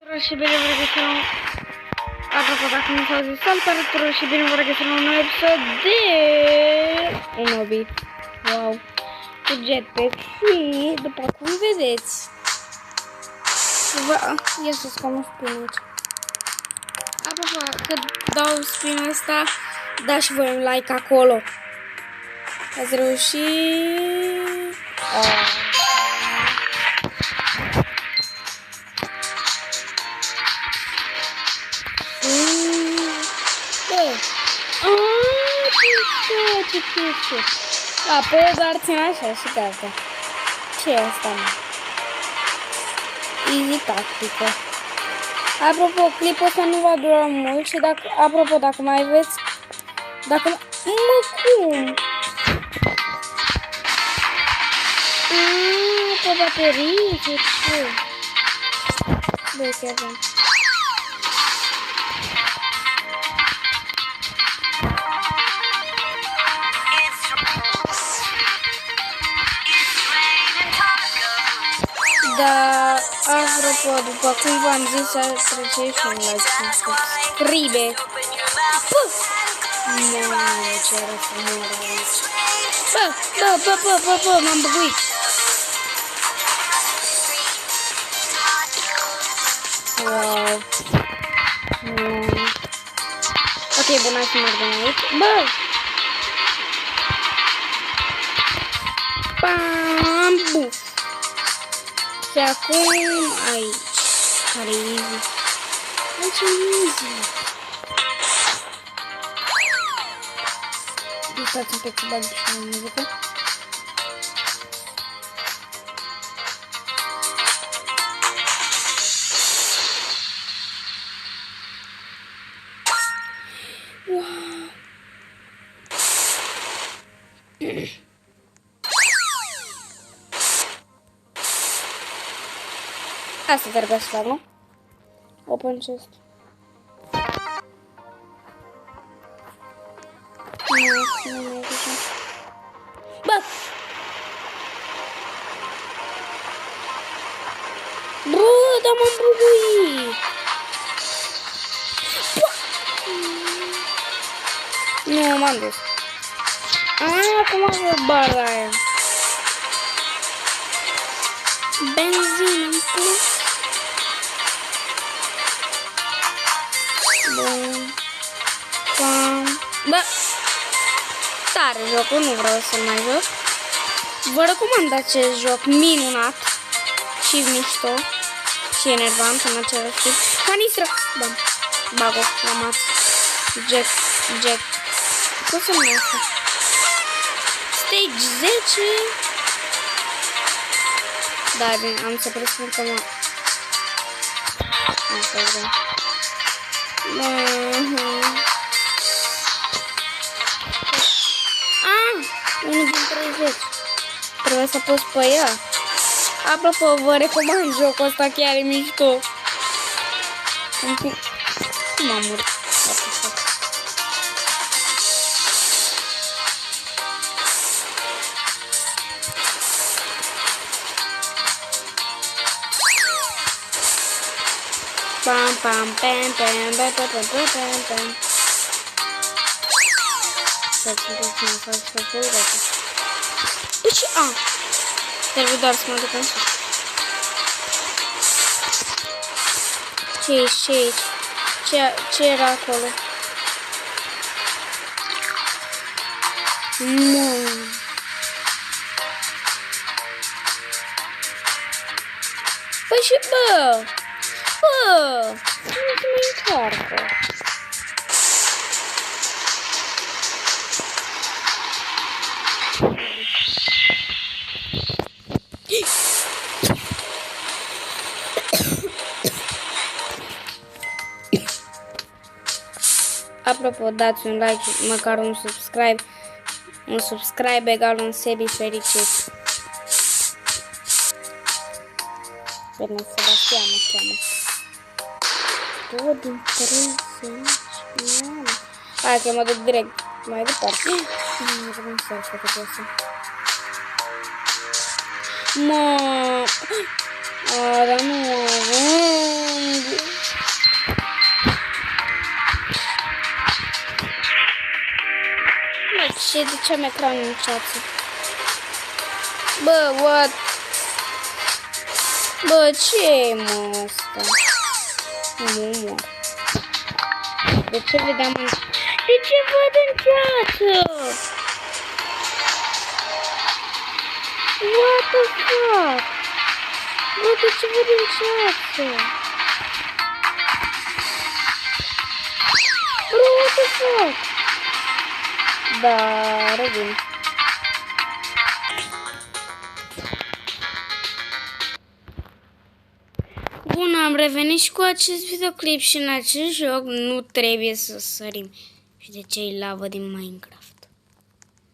Și bine vă regăsim la un... Apropo, dacă nu s-au zis, salutare tuturor și bine vă regăsim la un nou episod de... un hobby. Wow. Cu jetpack și, după cum vedeți, ia să scam un spin aici. Apropo, când dau spinul ăsta, dați și voi un like acolo. Ați reușit... Ce? A, pe doar țin așa și gata. Ce e asta, mă? Easy tactică. Apropo, clipul ăsta nu va dura mult și dacă, apropo, dacă mai aveți, dacă, mă, cum? Pe baterii, ce? Băi, chiar avem. Da, apropo, după cum v-am zis, să treceți și un like și subscribe. Mamă, ce era să mor aici. Bă, m-am băguit. Wow. Ok, bun, hai să mergem aici. Bă! Bam, buf. Și acum aici, care e easy. Aici e easy. Uitați un pic să bagi și o muzică. Wow. Asta trebuie să fac, nu? Open chest. Bă! Bă, dar m-am buguit! Nu, m-am dus. Acum avem bara aia. Benzină în plus. Bun. Pam. Bă! Tare jocul, nu vreau să-l mai joc. Vă recomand acest joc minunat și mișto și enervant în același timp. Canistră! Bam! Bag-o, l-am at. Jack. Cum se numește? Stage 10. Da, bine, am să presupun că mă... Asta e bine. Unul din 30. Trebuie să pus pe ea. Apropo, vă recomand jocul ăsta, chiar e mișto. Cum am murit? Pam pam pam pam pam pam pam pam pam. Păi și trebuie doar să mă duc în sus. Ce ești, ce aici? Ce era acolo? Păi și bă! Nu se mai întoarcă. Apropo, dați un like, măcar un subscribe. Un subscribe egal un Sebi fericit. Bine, Sebastian mă cheamă. 2 din 30. Hai că mă duc direct mai departe. Nu vreau să fac asta. Mă... dar nu... Și de ce am ecranul în ceață? Bă, what? Bă, ce mă asta? Nu mor. De ce vedeam în... De ce văd în ceață? What the fuck? Bă, de ce văd în ceață? Bro, what the fuck? Da, revin. Bun, am revenit și cu acest videoclip și în acest joc nu trebuie să sărim. Și de ce e lavă din Minecraft?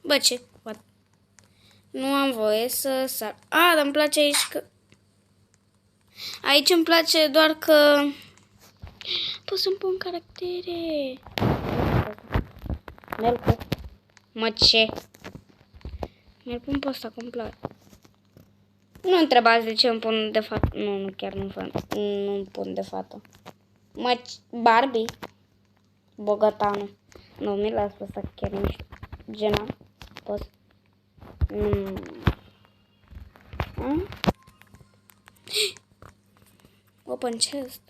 Bă, ce? What? Nu am voie să sar. A, dar îmi place aici că... Aici îmi place doar că... Pot să-mi pun caractere. Merg. Mă, ce? Mi-l pun pe ăsta, cum place. Nu întrebați de ce îmi pun de fată. Nu, chiar nu-mi pun de fată. Mă, Barbie? Bogătanu. Nu, mi las pe ăsta chiar mișto. Gena. Poți. Open chest.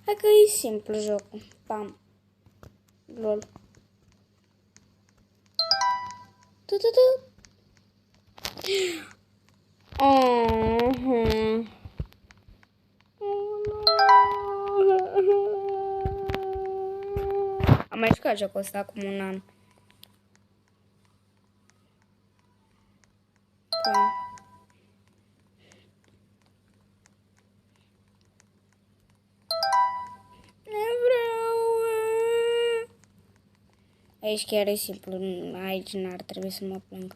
Hai că e simplu jocul. Pam. Lol. Am mai jucat jocul ăsta acum un an. Aici chiar e simplu, aici n-ar trebui să mă plâng.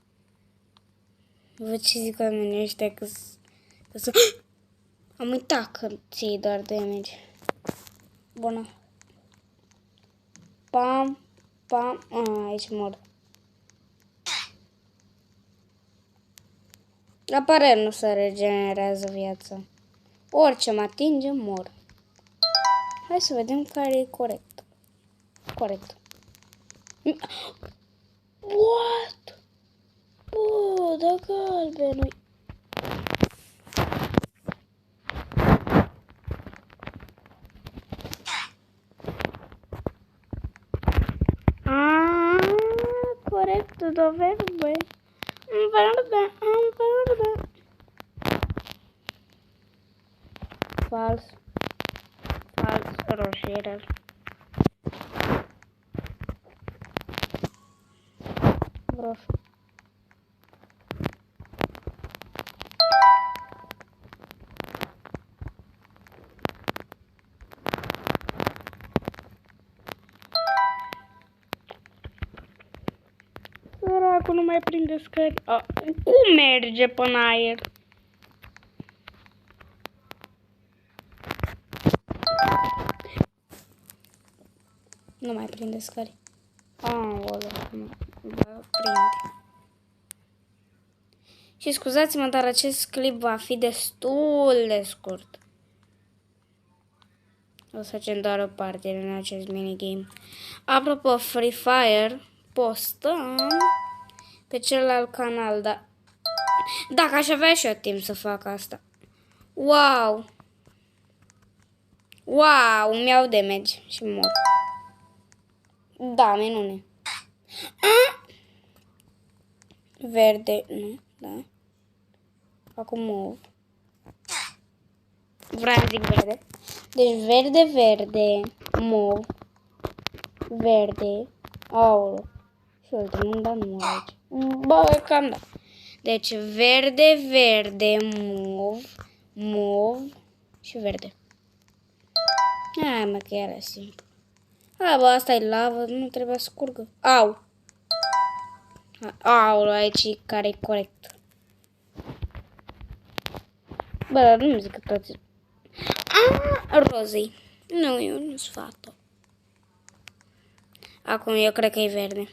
Văd ce zic oamenii ăștia că am uitat că ții doar damage. Bună. Pam, pam, aici mor. Aparent nu se regenerează viața. Orice mă atinge, mor. Hai să vedem care e corect. Corect. What? Bă, da galbenul. Corectul de verde. În verde, în verde. Fals. Fals, roșie. Roșu. Săracul nu mai prinde scări. Cum merge până aer? Nu mai prinde scări. Prinde. Și scuzați-mă, dar acest clip va fi destul de scurt. O să facem doar o parte din acest minigame. Apropo, Free Fire, postăm pe celălalt canal, dar dacă aș avea și eu timp să fac asta. Wow! Wow, mi-au damage și mor. Da, minune. Verde, nu, da. Acum mov. Vreau să zic verde. Deci verde, verde, mov, verde, aur. Și ultimul, dar nu aici. Bă, cam da. Deci verde, verde, mov, mov și verde. Hai mă, că era simplu. Hai bă, asta e lavă, nu trebuie să curgă. Au! Aul, aici care e corect. Bă, dar nu-mi zic că toți... Rozii. Nu, eu nu sunt fată. Acum eu cred că e verde.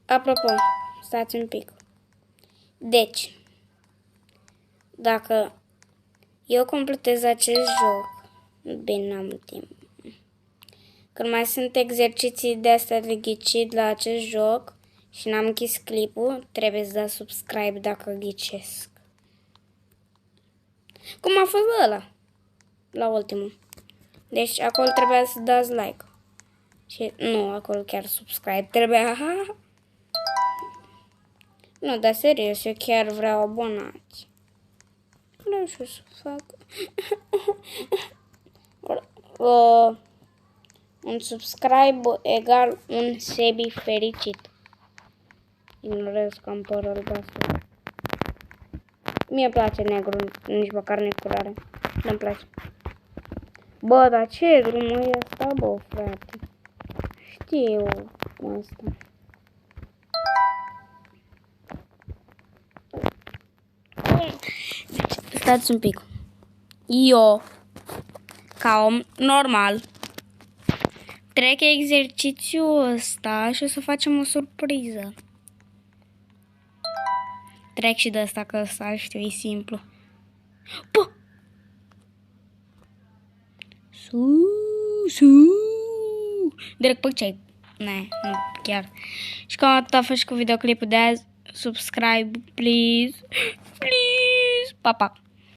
Apropo, stați un pic. Deci, dacă Eu completez acest joc. Bine, n-am timp. Când mai sunt exerciții de astea de ghicit la acest joc și n-am închis clipul, trebuie să dați subscribe dacă ghicesc. Cum a fost ăla? La ultimul. Deci acolo trebuia să dați like. Și nu, acolo chiar subscribe. Trebuia... Nu, dar serios, eu chiar vreau abonați. Vreau și să fac... un subscribe egal un Sebi fericit. Ignorez că am păr albastru. Mie place negru, nici măcar neculoare. Nu-mi place. Bă, dar ce drumul e ăsta, bă, frate? Știu asta. Deci, stați un pic. Eu, ca om normal, trec exercițiul ăsta și o să facem o surpriză. Trec și de ăsta, că ăsta, știu, e simplu. Bă! Direct pe ce? Ne, nu, chiar. Și cam atât a fost cu videoclipul de azi. Subscribe, please. Please. Pa, pa.